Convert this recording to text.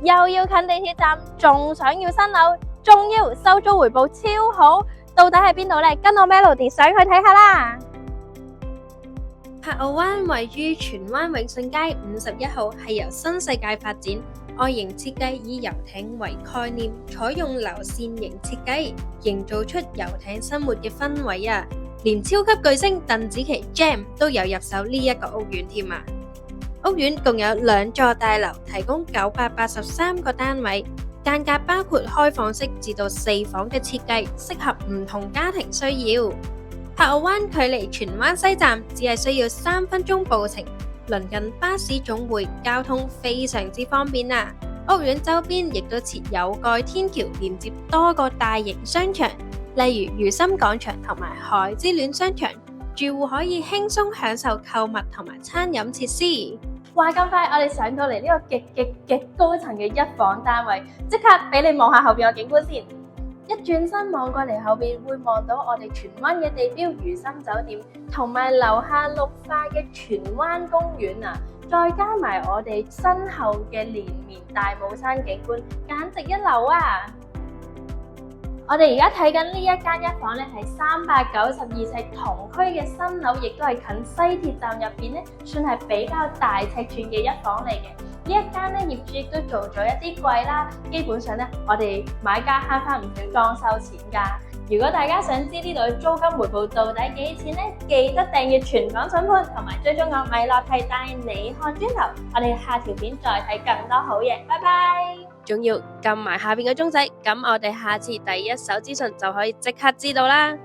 又要近地鐵站，仲想要新樓，仲要收租回報超好，到底喺邊度呢？跟我 Melody 上去睇下啦！柏傲灣位於荃灣永順街51號，係由新世界發展，外形設計以遊艇為概念，採用流線型設計，營造出遊艇生活嘅氛圍啊！連超級巨星鄧紫棋 Gem 都有入手呢一個屋苑添啊！屋苑共有2座大樓，提供983個單位，間隔包括開放式至到4房嘅設計，適合唔同家庭需要。柏傲灣距離荃灣西站只係需要3分鐘步程，鄰近巴士總會，交通非常之方便啊！屋苑周邊亦都設有蓋天橋連接多個大型商場，例如如心廣場同埋海之戀商場，住戶可以輕鬆享受購物同埋餐飲設施。話咁快，我哋上到嚟呢個極高層嘅1房單位，即刻俾你望下後邊嘅景觀先。一轉身望過嚟後邊，會望到我哋荃灣嘅地標如心酒店，同埋樓下綠化嘅荃灣公園啊，再加埋我哋身後嘅連綿大帽山景觀，簡直一流啊！我哋而家睇緊呢一間1房咧，係392尺同區嘅新樓，亦都係近西鐵站入邊咧，算係比較大尺寸嘅1房嚟嘅。呢一間咧，業主亦都做咗一啲櫃啦，基本上咧，我哋買家慳翻唔少裝修錢㗎。如果大家想知呢度嘅租金回報到底幾錢咧，記得訂閱全港筍盤，同埋追蹤我米樂蒂帶你看磚頭。我哋下條片再睇更多好嘢，拜拜！仲要撳埋下邊嘅鐘仔，咁我哋下次第一手資訊就可以即刻知道啦。